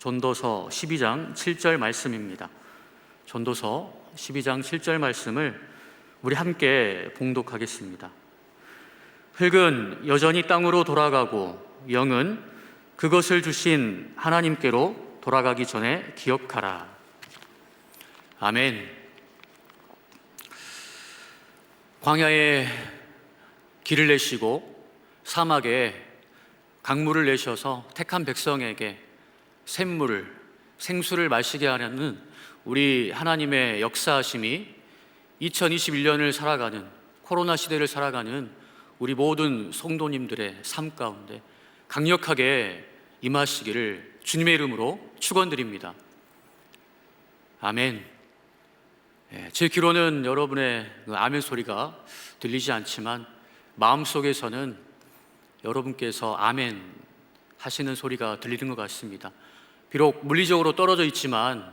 전도서 12장 7절 말씀입니다. 전도서 12장 7절 말씀을 우리 함께 봉독하겠습니다. 흙은 여전히 땅으로 돌아가고 영은 그것을 주신 하나님께로 돌아가기 전에 기억하라. 아멘. 광야에 길을 내시고 사막에 강물을 내셔서 택한 백성에게 샘물을, 생수를 마시게 하려는 우리 하나님의 역사하심이 2021년을 살아가는, 코로나 시대를 살아가는 우리 모든 성도님들의 삶 가운데 강력하게 임하시기를 주님의 이름으로 축원드립니다. 아멘. 제 귀로는 여러분의 아멘 소리가 들리지 않지만 마음속에서는 여러분께서 아멘 하시는 소리가 들리는 것 같습니다. 비록 물리적으로 떨어져 있지만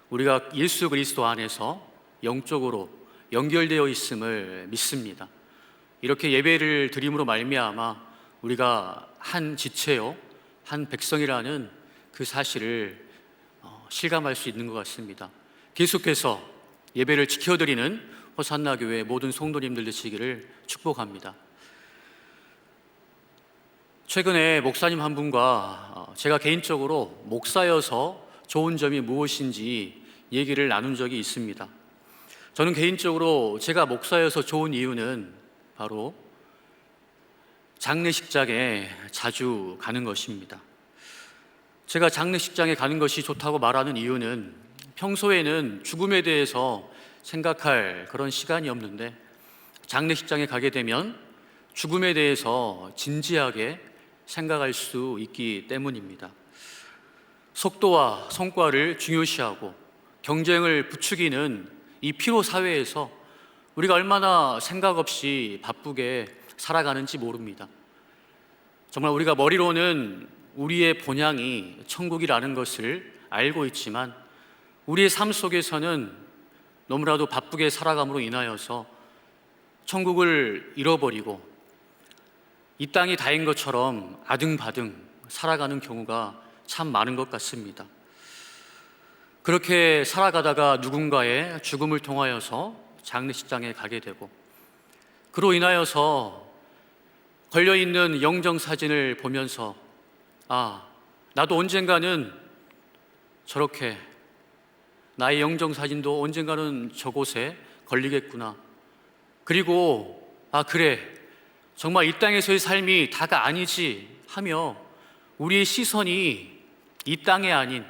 우리가 예수 그리스도 안에서 영적으로 연결되어 있음을 믿습니다. 이렇게 예배를 드림으로 말미암아 우리가 한 지체요, 한 백성이라는 그 사실을 실감할 수 있는 것 같습니다. 계속해서 예배를 지켜드리는 호산나 교회 모든 성도님들 되시기를 축복합니다. 최근에 목사님 한 분과 제가 개인적으로 목사여서 좋은 점이 무엇인지 얘기를 나눈 적이 있습니다. 저는 개인적으로 제가 목사여서 좋은 이유는 바로 장례식장에 자주 가는 것입니다. 제가 장례식장에 가는 것이 좋다고 말하는 이유는 평소에는 죽음에 대해서 생각할 그런 시간이 없는데 장례식장에 가게 되면 죽음에 대해서 진지하게 생각할 수 있기 때문입니다. 속도와 성과를 중요시하고 경쟁을 부추기는 이 피로 사회에서 우리가 얼마나 생각 없이 바쁘게 살아가는지 모릅니다. 정말 우리가 머리로는 우리의 본향이 천국이라는 것을 알고 있지만 우리의 삶 속에서는 너무나도 바쁘게 살아감으로 인하여서 천국을 잃어버리고 이 땅이 다인 것처럼 아등바등 살아가는 경우가 참 많은 것 같습니다. 그렇게 살아가다가 누군가의 죽음을 통하여서 장례식장에 가게 되고 그로 인하여서 걸려있는 영정사진을 보면서 나도 언젠가는 저렇게 나의 영정사진도 언젠가는 저곳에 걸리겠구나. 그리고 그래 정말 이 땅에서의 삶이 다가 아니지 하며 우리의 시선이 이 땅이 아닌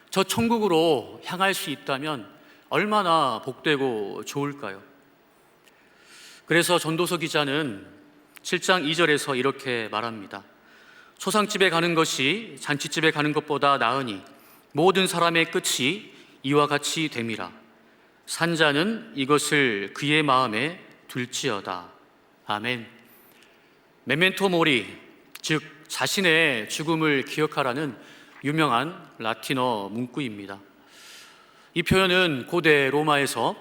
저 천국으로 향할 수 있다면 얼마나 복되고 좋을까요? 그래서 전도서 기자는 7장 2절에서 이렇게 말합니다. 초상집에 가는 것이 잔치집에 가는 것보다 나으니 모든 사람의 끝이 이와 같이 됨이라. 산자는 이것을 그의 마음에 둘지어다. 아멘. 메멘토 모리, 즉 자신의 죽음을 기억하라는 유명한 라틴어 문구입니다. 이 표현은 고대 로마에서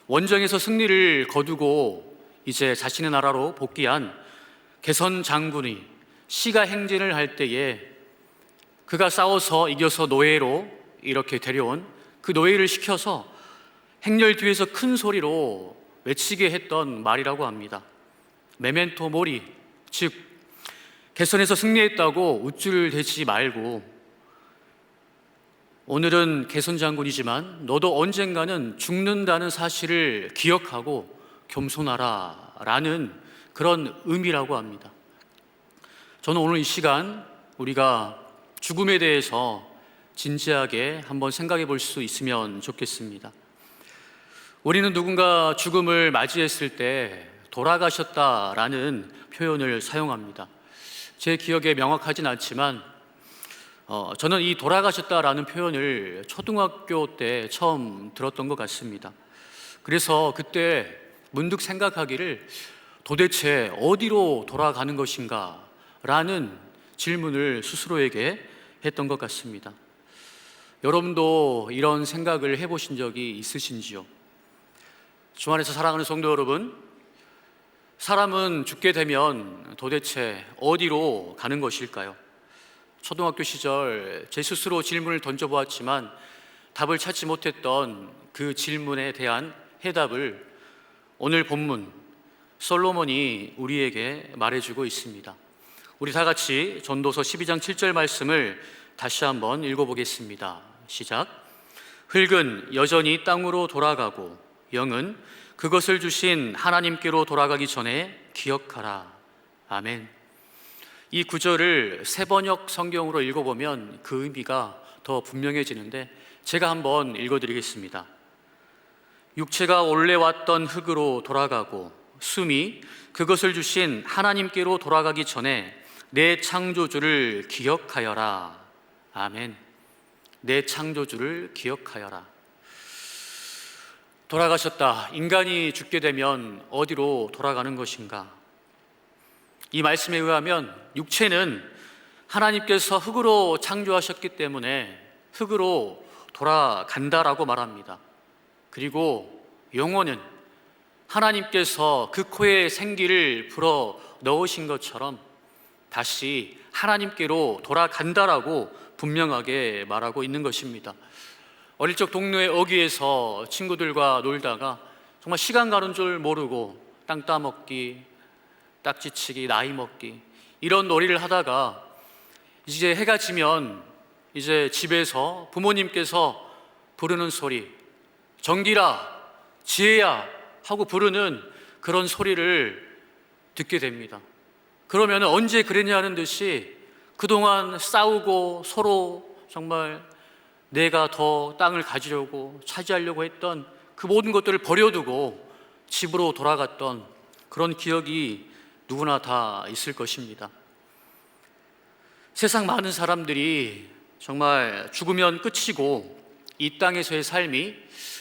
원정에서 승리를 거두고 이제 자신의 나라로 복귀한 개선 장군이 시가 행진을 할 때에 그가 싸워서 이겨서 노예로 이렇게 데려온 그 노예를 시켜서 행렬 뒤에서 큰 소리로 외치게 했던 말이라고 합니다. 메멘토 모리, 즉 개선에서 승리했다고 우쭐대지 말고 오늘은 개선 장군이지만 너도 언젠가는 죽는다는 사실을 기억하고 겸손하라 라는 그런 의미라고 합니다. 저는 오늘 이 시간 우리가 죽음에 대해서 진지하게 한번 생각해 볼 수 있으면 좋겠습니다. 우리는 누군가 죽음을 맞이했을 때 돌아가셨다라는 표현을 사용합니다. 제 기억에 명확하진 않지만 저는 이 돌아가셨다라는 표현을 초등학교 때 처음 들었던 것 같습니다. 그래서 그때 문득 생각하기를 도대체 어디로 돌아가는 것인가 라는 질문을 스스로에게 했던 것 같습니다. 여러분도 이런 생각을 해보신 적이 있으신지요? 주 안에서 사랑하는 성도 여러분, 사람은 죽게 되면 도대체 어디로 가는 것일까요? 초등학교 시절 제 스스로 질문을 던져보았지만 답을 찾지 못했던 그 질문에 대한 해답을 오늘 본문 솔로몬이 우리에게 말해주고 있습니다. 우리 다 같이 전도서 12장 7절 말씀을 다시 한번 읽어보겠습니다. 시작. 흙은 여전히 땅으로 돌아가고 영은 그것을 주신 하나님께로 돌아가기 전에 기억하라. 아멘. 이 구절을 세번역 성경으로 읽어보면 그 의미가 더 분명해지는데 제가 한번 읽어드리겠습니다. 육체가 원래 왔던 흙으로 돌아가고 숨이 그것을 주신 하나님께로 돌아가기 전에 내 창조주를 기억하여라. 아멘. 내 창조주를 기억하여라. 돌아가셨다. 인간이 죽게 되면 어디로 돌아가는 것인가? 이 말씀에 의하면 육체는 하나님께서 흙으로 창조하셨기 때문에 흙으로 돌아간다라고 말합니다. 그리고 영혼은 하나님께서 그 코에 생기를 불어 넣으신 것처럼 다시 하나님께로 돌아간다라고 분명하게 말하고 있는 것입니다. 어릴 적 동네의 어귀에서 친구들과 놀다가 정말 시간 가는 줄 모르고 땅 따먹기, 딱지치기, 나이 먹기 이런 놀이를 하다가 이제 해가 지면 이제 집에서 부모님께서 부르는 소리, 정기라, 지혜야 하고 부르는 그런 소리를 듣게 됩니다. 그러면 언제 그랬냐는 듯이 그동안 싸우고 서로 정말 내가 더 땅을 가지려고 차지하려고 했던 그 모든 것들을 버려두고 집으로 돌아갔던 그런 기억이 누구나 다 있을 것입니다. 세상 많은 사람들이 정말 죽으면 끝이고 이 땅에서의 삶이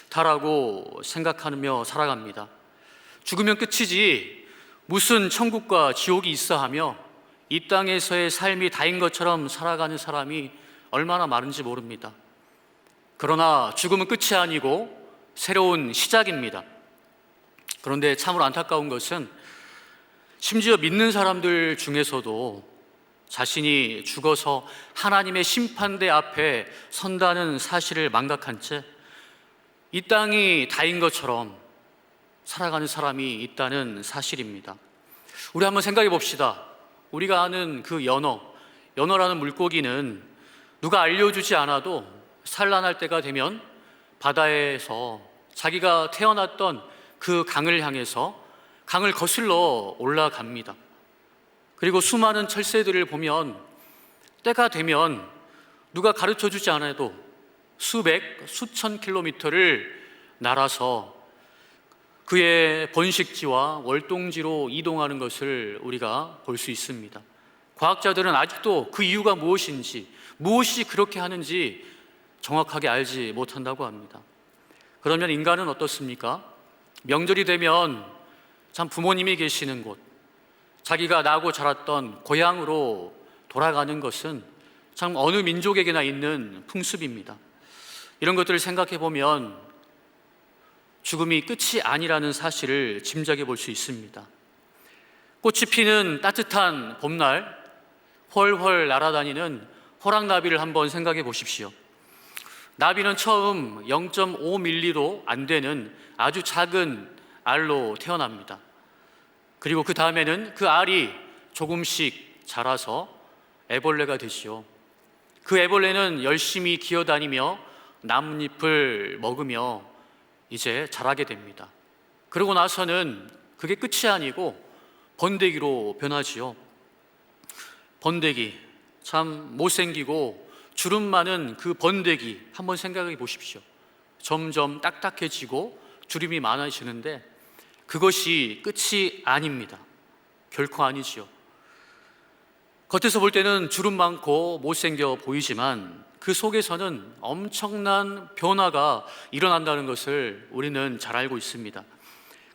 다라고 생각하며 살아갑니다. 죽으면 끝이지 무슨 천국과 지옥이 있어 하며 이 땅에서의 삶이 다인 것처럼 살아가는 사람이 얼마나 많은지 모릅니다. 그러나 죽음은 끝이 아니고 새로운 시작입니다. 그런데 참으로 안타까운 것은 심지어 믿는 사람들 중에서도 자신이 죽어서 하나님의 심판대 앞에 선다는 사실을 망각한 채 이 땅이 다인 것처럼 살아가는 사람이 있다는 사실입니다. 우리 한번 생각해 봅시다. 우리가 아는 그 연어라는 물고기는 누가 알려주지 않아도 산란할 때가 되면 바다에서 자기가 태어났던 그 강을 향해서 강을 거슬러 올라갑니다. 그리고 수많은 철새들을 보면 때가 되면 누가 가르쳐 주지 않아도 수백, 수천 킬로미터를 날아서 그의 번식지와 월동지로 이동하는 것을 우리가 볼 수 있습니다. 과학자들은 아직도 그 이유가 무엇인지, 무엇이 그렇게 하는지 정확하게 알지 못한다고 합니다. 그러면 인간은 어떻습니까? 명절이 되면 참 부모님이 계시는 곳, 자기가 나고 자랐던 고향으로 돌아가는 것은 참 어느 민족에게나 있는 풍습입니다. 이런 것들을 생각해 보면 죽음이 끝이 아니라는 사실을 짐작해 볼 수 있습니다. 꽃이 피는 따뜻한 봄날 훨훨 날아다니는 호랑나비를 한번 생각해 보십시오. 나비는 처음 0.5mm도 안 되는 아주 작은 알로 태어납니다. 그리고 그 다음에는 그 알이 조금씩 자라서 애벌레가 되지요. 그 애벌레는 열심히 기어다니며 나뭇잎을 먹으며 이제 자라게 됩니다. 그러고 나서는 그게 끝이 아니고 번데기로 변하지요. 번데기, 참 못생기고 주름 많은 그 번데기 한번 생각해 보십시오. 점점 딱딱해지고 주름이 많아지는데 그것이 끝이 아닙니다. 결코 아니지요. 겉에서 볼 때는 주름 많고 못생겨 보이지만 그 속에서는 엄청난 변화가 일어난다는 것을 우리는 잘 알고 있습니다.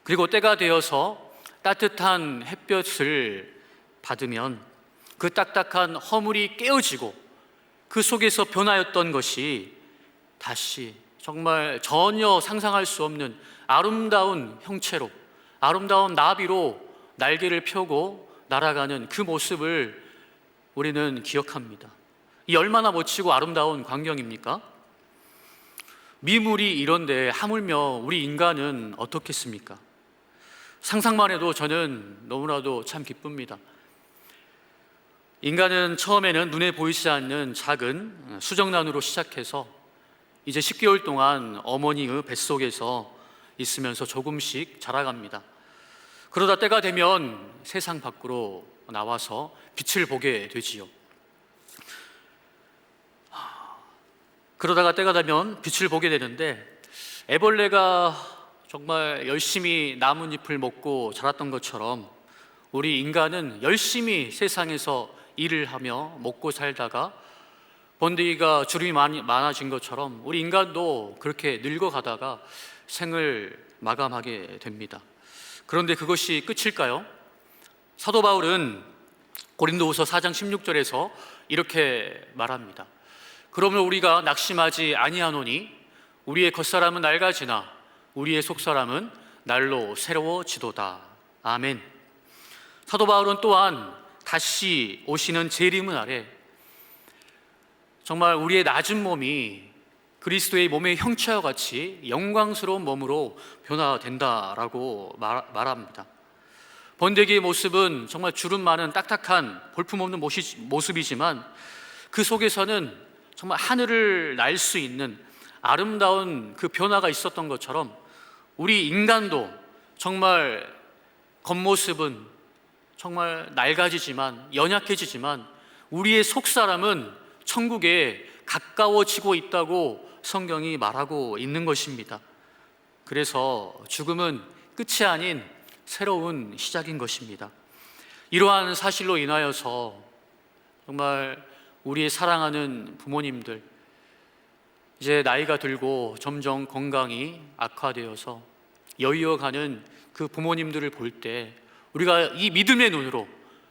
그리고 때가 되어서 따뜻한 햇볕을 받으면 그 딱딱한 허물이 깨어지고 그 속에서 변하였던 것이 다시 정말 전혀 상상할 수 없는 아름다운 형체로, 아름다운 나비로 날개를 펴고 날아가는 그 모습을 우리는 기억합니다. 이 얼마나 멋지고 아름다운 광경입니까? 미물이 이런데 하물며 우리 인간은 어떻겠습니까? 상상만 해도 저는 너무나도 참 기쁩니다. 인간은 처음에는 눈에 보이지 않는 작은 수정란으로 시작해서 이제 10개월 동안 어머니의 뱃속에서 있으면서 조금씩 자라갑니다. 그러다 때가 되면 세상 밖으로 나와서 빛을 보게 되지요. 그러다가 때가 되면 빛을 보게 되는데, 애벌레가 정말 열심히 나뭇잎을 먹고 자랐던 것처럼 우리 인간은 열심히 세상에서 일을 하며 먹고 살다가 번데기가 주름이 많아진 것처럼 우리 인간도 그렇게 늙어가다가 생을 마감하게 됩니다. 그런데 그것이 끝일까요? 사도 바울은 고린도후서 4장 16절에서 이렇게 말합니다. 그러면 우리가 낙심하지 아니하노니 우리의 겉사람은 낡아지나 우리의 속사람은 날로 새로워지도다. 아멘. 사도 바울은 또한 다시 오시는 재림은 아래 정말 우리의 낮은 몸이 그리스도의 몸의 형체와 같이 영광스러운 몸으로 변화된다라고 말합니다. 번데기의 모습은 정말 주름 많은 딱딱한 볼품없는 모습이지만 그 속에서는 정말 하늘을 날 수 있는 아름다운 그 변화가 있었던 것처럼 우리 인간도 정말 겉모습은 정말 낡아지지만 연약해지지만 우리의 속사람은 천국에 가까워지고 있다고 성경이 말하고 있는 것입니다. 그래서 죽음은 끝이 아닌 새로운 시작인 것입니다. 이러한 사실로 인하여서 정말 우리의 사랑하는 부모님들, 이제 나이가 들고 점점 건강이 악화되어서 여의어가는 그 부모님들을 볼 때 우리가 이 믿음의 눈으로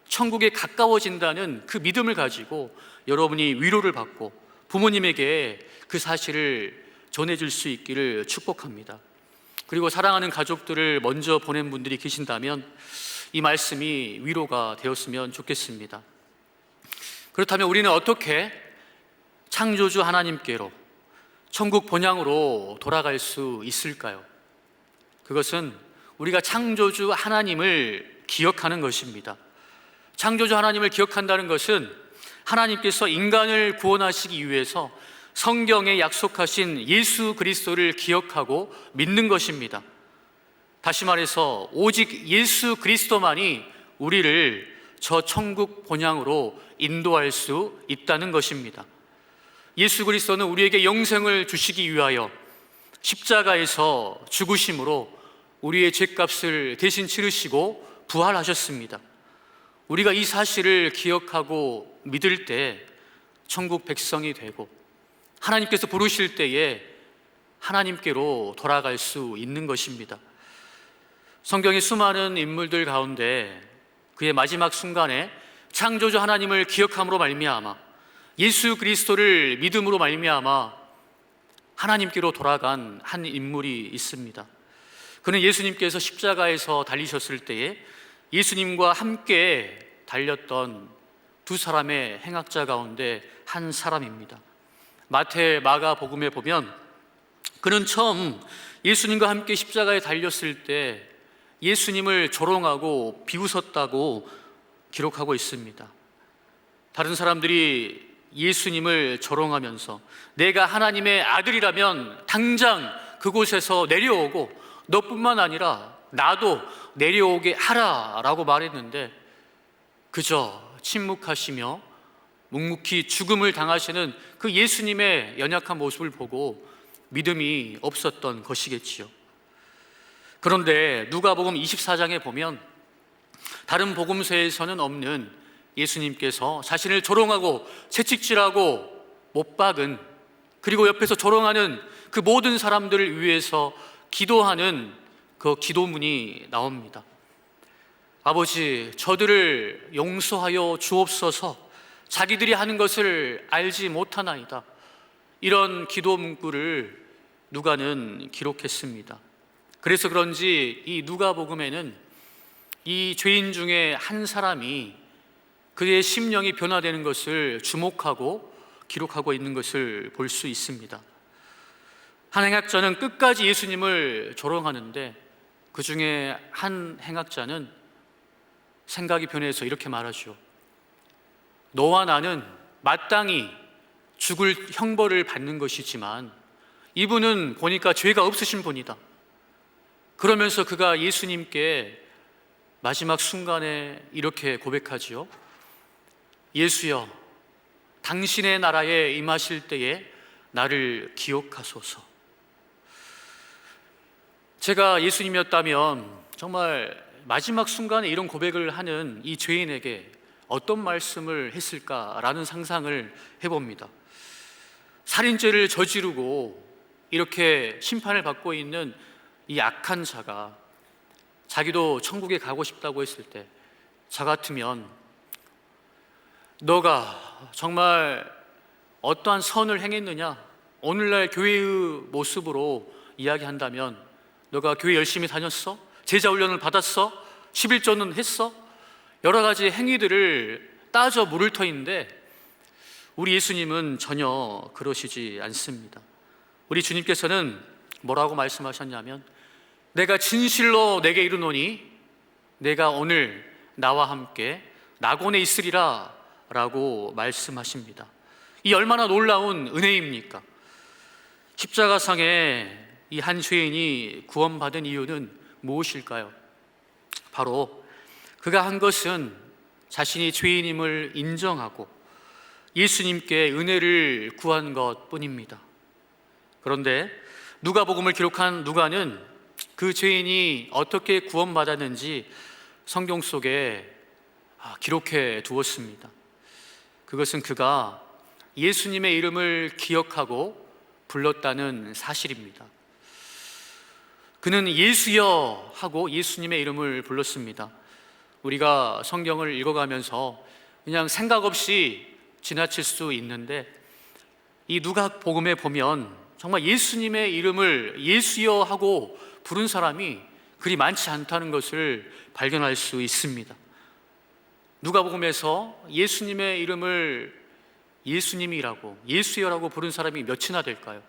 천국에 가까워진다는 그 믿음을 가지고 여러분이 위로를 받고 부모님에게 그 사실을 전해줄 수 있기를 축복합니다. 그리고 사랑하는 가족들을 먼저 보낸 분들이 계신다면 이 말씀이 위로가 되었으면 좋겠습니다. 그렇다면 우리는 어떻게 창조주 하나님께로 천국 본향으로 돌아갈 수 있을까요? 그것은 우리가 창조주 하나님을 기억하는 것입니다. 창조주 하나님을 기억한다는 것은 하나님께서 인간을 구원하시기 위해서 성경에 약속하신 예수 그리스도를 기억하고 믿는 것입니다. 다시 말해서 오직 예수 그리스도만이 우리를 저 천국 본향으로 인도할 수 있다는 것입니다. 예수 그리스도는 우리에게 영생을 주시기 위하여 십자가에서 죽으심으로 우리의 죄값을 대신 치르시고 부활하셨습니다. 우리가 이 사실을 기억하고 믿을 때 천국 백성이 되고 하나님께서 부르실 때에 하나님께로 돌아갈 수 있는 것입니다. 성경의 수많은 인물들 가운데 그의 마지막 순간에 창조주 하나님을 기억함으로 말미암아 예수 그리스도를 믿음으로 말미암아 하나님께로 돌아간 한 인물이 있습니다. 그는 예수님께서 십자가에서 달리셨을 때에 예수님과 함께 달렸던 두 사람의 행악자 가운데 한 사람입니다. 마태, 마가 복음에 보면 그는 처음 예수님과 함께 십자가에 달렸을 때 예수님을 조롱하고 비웃었다고 기록하고 있습니다. 다른 사람들이 예수님을 조롱하면서 내가 하나님의 아들이라면 당장 그곳에서 내려오고 너뿐만 아니라 나도 내려오게 하라라고 말했는데 그저 침묵하시며 묵묵히 죽음을 당하시는 그 예수님의 연약한 모습을 보고 믿음이 없었던 것이겠지요. 그런데 누가복음 24장에 보면 다른 복음서에서는 없는 예수님께서 자신을 조롱하고 채찍질하고 못 박은 그리고 옆에서 조롱하는 그 모든 사람들을 위해서 기도하는 그 기도문이 나옵니다. 아버지, 저들을 용서하여 주옵소서. 자기들이 하는 것을 알지 못하나이다. 이런 기도 문구를 누가는 기록했습니다. 그래서 그런지 이 누가복음에는 이 죄인 중에 한 사람이 그의 심령이 변화되는 것을 주목하고 기록하고 있는 것을 볼 수 있습니다. 한 행학자는 끝까지 예수님을 조롱하는데 그 중에 한 행학자는 생각이 변해서 이렇게 말하죠. 너와 나는 마땅히 죽을 형벌을 받는 것이지만 이분은 보니까 죄가 없으신 분이다. 그러면서 그가 예수님께 마지막 순간에 이렇게 고백하지요. 예수여, 당신의 나라에 임하실 때에 나를 기억하소서. 제가 예수님이었다면 정말 마지막 순간에 이런 고백을 하는 이 죄인에게 어떤 말씀을 했을까라는 상상을 해봅니다. 살인죄를 저지르고 이렇게 심판을 받고 있는 이 악한 자가 자기도 천국에 가고 싶다고 했을 때 저 같으면 너가 정말 어떠한 선을 행했느냐, 오늘날 교회의 모습으로 이야기한다면 너가 교회 열심히 다녔어? 제자 훈련을 받았어? 11조는 했어? 여러 가지 행위들을 따져 물을 터인데 우리 예수님은 전혀 그러시지 않습니다. 우리 주님께서는 뭐라고 말씀하셨냐면 내가 진실로 내게 이르노니 내가 오늘 나와 함께 낙원에 있으리라 라고 말씀하십니다. 이 얼마나 놀라운 은혜입니까? 십자가상에 이 한 죄인이 구원받은 이유는 무엇일까요? 바로 그가 한 것은 자신이 죄인임을 인정하고 예수님께 은혜를 구한 것뿐입니다. 그런데 누가복음을 기록한 누가는 그 죄인이 어떻게 구원받았는지 성경 속에 기록해 두었습니다. 그것은 그가 예수님의 이름을 기억하고 불렀다는 사실입니다. 그는 예수여 하고 예수님의 이름을 불렀습니다. 우리가 성경을 읽어가면서 그냥 생각 없이 지나칠 수 있는데 이 누가복음에 보면 정말 예수님의 이름을 예수여 하고 부른 사람이 그리 많지 않다는 것을 발견할 수 있습니다. 누가복음에서 예수님의 이름을 예수님이라고 예수여라고 부른 사람이 몇이나 될까요?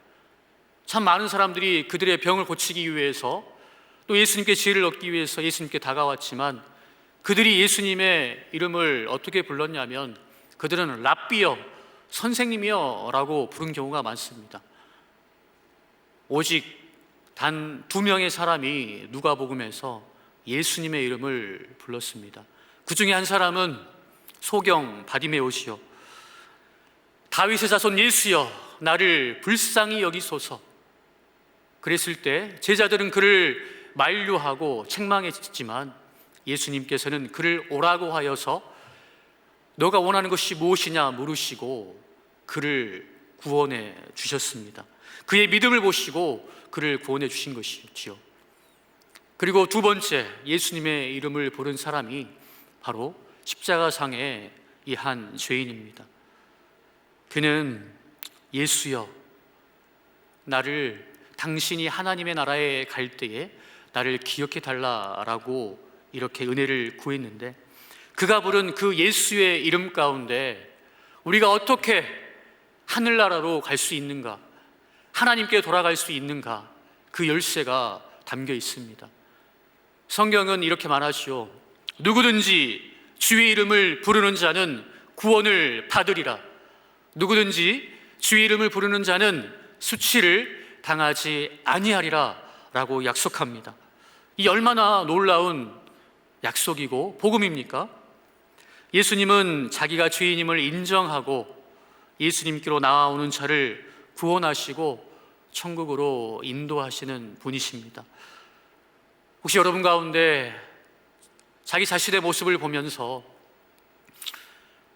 참 많은 사람들이 그들의 병을 고치기 위해서 또 예수님께 지혜를 얻기 위해서 예수님께 다가왔지만 그들이 예수님의 이름을 어떻게 불렀냐면 그들은 랍비여, 선생님이여 라고 부른 경우가 많습니다. 오직 단 2명의 사람이 누가복음에서 예수님의 이름을 불렀습니다. 그 중에 한 사람은 소경 바디메오시여, 다윗의 자손 예수여 나를 불쌍히 여기소서. 그랬을 때 제자들은 그를 만류하고 책망했지만 예수님께서는 그를 오라고 하여서 너가 원하는 것이 무엇이냐 물으시고 그를 구원해 주셨습니다. 그의 믿음을 보시고 그를 구원해 주신 것이지요. 그리고 두 번째 예수님의 이름을 부른 사람이 바로 십자가상의 이 한 죄인입니다. 그는 예수여 나를 당신이 하나님의 나라에 갈 때에 나를 기억해 달라라고 이렇게 은혜를 구했는데 그가 부른 그 예수의 이름 가운데 우리가 어떻게 하늘나라로 갈 수 있는가, 하나님께 돌아갈 수 있는가, 그 열쇠가 담겨 있습니다. 성경은 이렇게 말하시오. 누구든지 주의 이름을 부르는 자는 구원을 받으리라. 누구든지 주의 이름을 부르는 자는 수치를 당하지 아니하리라 라고 약속합니다. 이 얼마나 놀라운 약속이고 복음입니까? 예수님은 자기가 죄인임을 인정하고 예수님께로 나아오는 자를 구원하시고 천국으로 인도하시는 분이십니다. 혹시 여러분 가운데 자기 자신의 모습을 보면서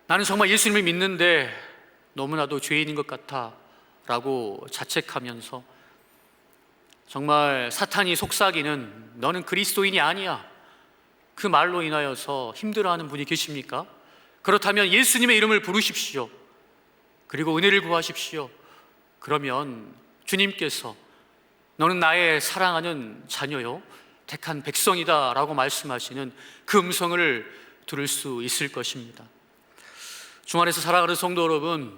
나는 정말 예수님을 믿는데 너무나도 죄인인 것 같아 라고 자책하면서 정말 사탄이 속삭이는 너는 그리스도인이 아니야 그 말로 인하여서 힘들어하는 분이 계십니까? 그렇다면 예수님의 이름을 부르십시오. 그리고 은혜를 구하십시오. 그러면 주님께서 너는 나의 사랑하는 자녀요 택한 백성이다 라고 말씀하시는 그 음성을 들을 수 있을 것입니다. 주안에서 살아가는 성도 여러분,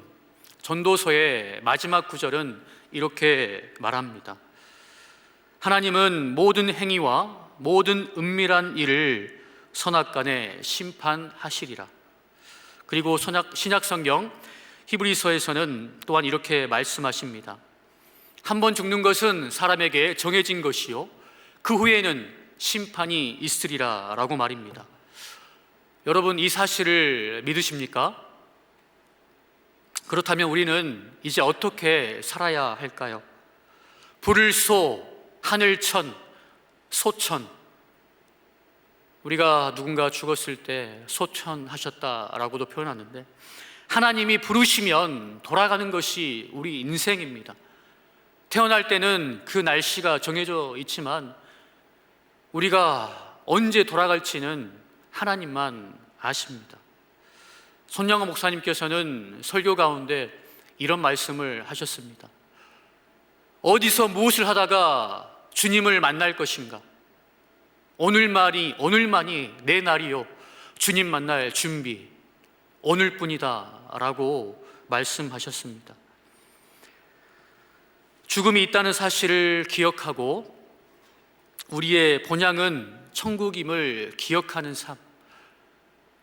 전도서의 마지막 구절은 이렇게 말합니다. 하나님은 모든 행위와 모든 은밀한 일을 선악간에 심판하시리라. 그리고 신약성경 히브리서에서는 또한 이렇게 말씀하십니다. 한 번 죽는 것은 사람에게 정해진 것이요 그 후에는 심판이 있으리라 라고 말입니다. 여러분, 이 사실을 믿으십니까? 그렇다면 우리는 이제 어떻게 살아야 할까요? 불을 쏘, 하늘 천, 소천. 우리가 누군가 죽었을 때 소천하셨다라고도 표현하는데, 하나님이 부르시면 돌아가는 것이 우리 인생입니다. 태어날 때는 그 날씨가 정해져 있지만 우리가 언제 돌아갈지는 하나님만 아십니다. 손양호 목사님께서는 설교 가운데 이런 말씀을 하셨습니다. 어디서 무엇을 하다가 주님을 만날 것인가? 오늘만이 내 날이요 주님 만날 준비 오늘뿐이다 라고 말씀하셨습니다. 죽음이 있다는 사실을 기억하고 우리의 본향은 천국임을 기억하는 삶,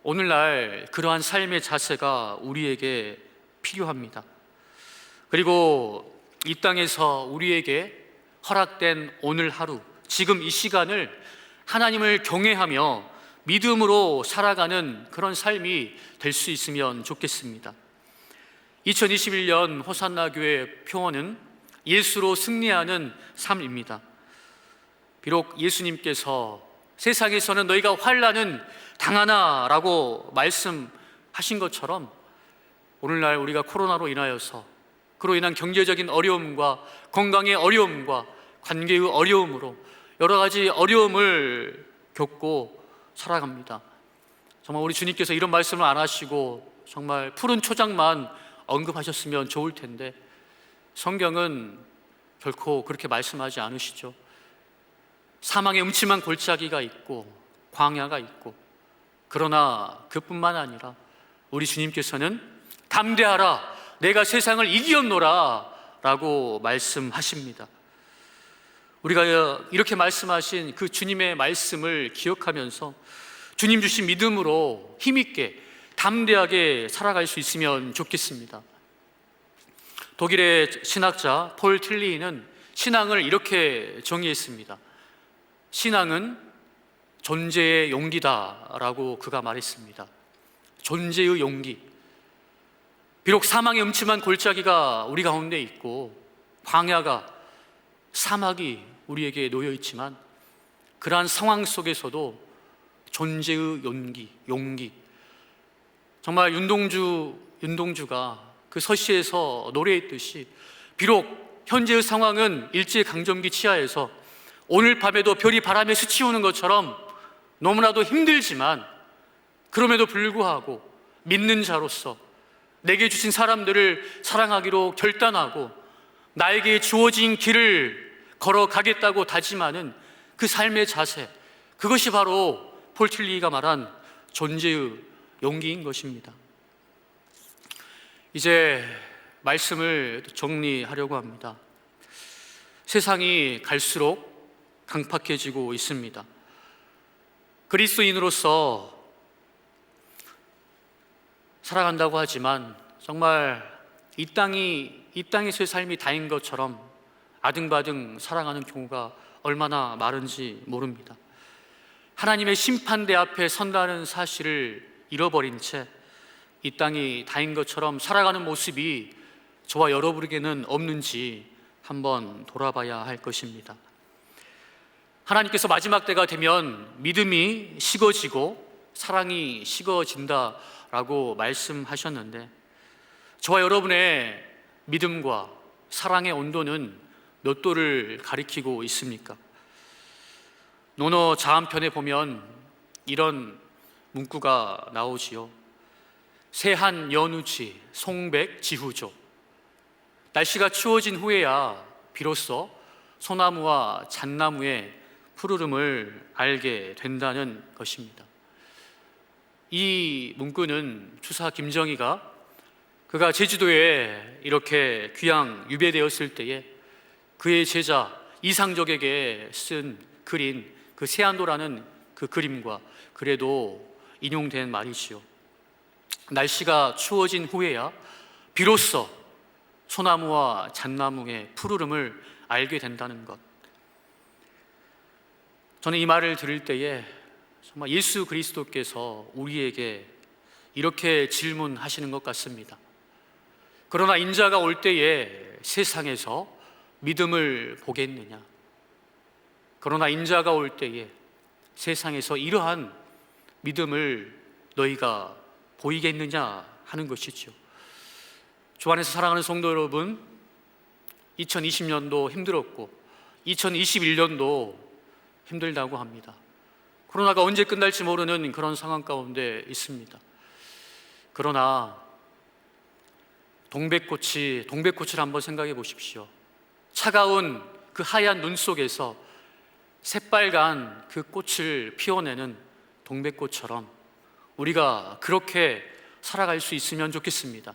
오늘날 그러한 삶의 자세가 우리에게 필요합니다. 그리고 이 땅에서 우리에게 허락된 오늘 하루, 지금 이 시간을 하나님을 경외하며 믿음으로 살아가는 그런 삶이 될 수 있으면 좋겠습니다. 2021년 호산나 교회 표어는 예수로 승리하는 삶입니다. 비록 예수님께서 세상에서는 너희가 환난은 당하나 라고 말씀하신 것처럼 오늘날 우리가 코로나로 인하여서 그로 인한 경제적인 어려움과 건강의 어려움과 관계의 어려움으로 여러 가지 어려움을 겪고 살아갑니다. 정말 우리 주님께서 이런 말씀을 안 하시고 정말 푸른 초장만 언급하셨으면 좋을 텐데 성경은 결코 그렇게 말씀하지 않으시죠. 사망의 음침한 골짜기가 있고 광야가 있고, 그러나 그뿐만 아니라 우리 주님께서는 담대하라 내가 세상을 이기었노라 라고 말씀하십니다. 우리가 이렇게 말씀하신 그 주님의 말씀을 기억하면서 주님 주신 믿음으로 힘있게 담대하게 살아갈 수 있으면 좋겠습니다. 독일의 신학자 폴 틸리히는 신앙을 이렇게 정의했습니다. 신앙은 존재의 용기다라고 그가 말했습니다. 존재의 용기. 비록 사망의 음침한 골짜기가 우리 가운데 있고 광야가, 사막이 우리에게 놓여 있지만 그러한 상황 속에서도 존재의 용기. 정말 윤동주가 그 서시에서 노래했듯이 비록 현재의 상황은 일제강점기 치하에서 오늘 밤에도 별이 바람에 스치우는 것처럼 너무나도 힘들지만 그럼에도 불구하고 믿는 자로서 내게 주신 사람들을 사랑하기로 결단하고 나에게 주어진 길을 걸어가겠다고 다짐하는 그 삶의 자세, 그것이 바로 폴 틸리히가 말한 존재의 용기인 것입니다. 이제 말씀을 정리하려고 합니다. 세상이 갈수록 강팍해지고 있습니다. 그리스도인으로서 살아간다고 하지만 정말 이 땅에서의 삶이 다인 것처럼 아등바등 살아가는 경우가 얼마나 많은지 모릅니다. 하나님의 심판대 앞에 선다는 사실을 잃어버린 채 이 땅이 다인 것처럼 살아가는 모습이 저와 여러분에게는 없는지 한번 돌아봐야 할 것입니다. 하나님께서 마지막 때가 되면 믿음이 식어지고 사랑이 식어진다라고 말씀하셨는데 저와 여러분의 믿음과 사랑의 온도는 몇 도를 가리키고 있습니까? 논어 자한편에 보면 이런 문구가 나오지요. 세한 연우지 송백 지후조. 날씨가 추워진 후에야 비로소 소나무와 잣나무의 푸르름을 알게 된다는 것입니다. 이 문구는 추사 김정희가 그가 제주도에 이렇게 귀양 유배되었을 때에 그의 제자 이상적에게 쓴 글인 그 세안도라는 그 그림과 그래도 인용된 말이지요. 날씨가 추워진 후에야 비로소 소나무와 잣나무의 푸르름을 알게 된다는 것. 저는 이 말을 들을 때에 정말 예수 그리스도께서 우리에게 이렇게 질문하시는 것 같습니다. 그러나 인자가 올 때에 세상에서 믿음을 보겠느냐? 그러나 인자가 올 때에 세상에서 이러한 믿음을 너희가 보이겠느냐 하는 것이죠. 주 안에서 사랑하는 성도 여러분, 2020년도 힘들었고 2021년도 힘들다고 합니다. 코로나가 언제 끝날지 모르는 그런 상황 가운데 있습니다. 그러나 동백꽃을 한번 생각해 보십시오. 차가운 그 하얀 눈 속에서 새빨간 그 꽃을 피워내는 동백꽃처럼 우리가 그렇게 살아갈 수 있으면 좋겠습니다.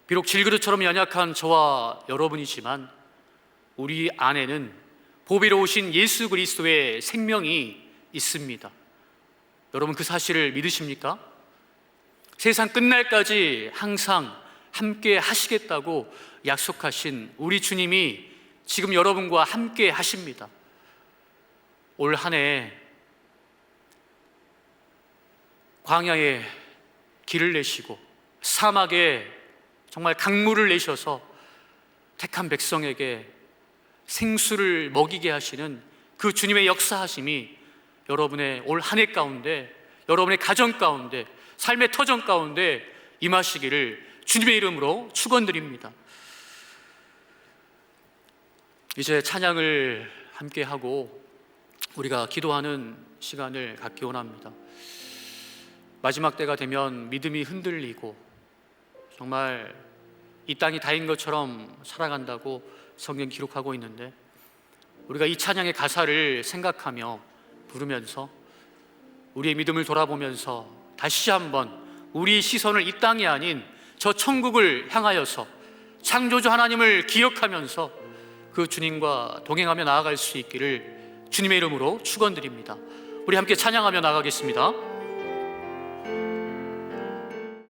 비록 질그릇처럼 연약한 저와 여러분이지만 우리 안에는 보배로우신 예수 그리스도의 생명이 있습니다. 여러분 그 사실을 믿으십니까? 세상 끝날까지 항상 함께 하시겠다고 약속하신 우리 주님이 지금 여러분과 함께 하십니다. 올 한 해 광야에 길을 내시고 사막에 정말 강물을 내셔서 택한 백성에게 생수를 먹이게 하시는 그 주님의 역사하심이 여러분의 올 한 해 가운데, 여러분의 가정 가운데, 삶의 터전 가운데 임하시기를 주님의 이름으로 축원드립니다. 이제 찬양을 함께 하고 우리가 기도하는 시간을 갖기 원합니다. 마지막 때가 되면 믿음이 흔들리고 정말 이 땅이 다인 것처럼 살아간다고 성경 기록하고 있는데 우리가 이 찬양의 가사를 생각하며 부르면서 우리의 믿음을 돌아보면서 다시 한번 우리 시선을 이 땅이 아닌 저 천국을 향하여서 창조주 하나님을 기억하면서 그 주님과 동행하며 나아갈 수 있기를 주님의 이름으로 축원드립니다. 우리 함께 찬양하며 나가겠습니다.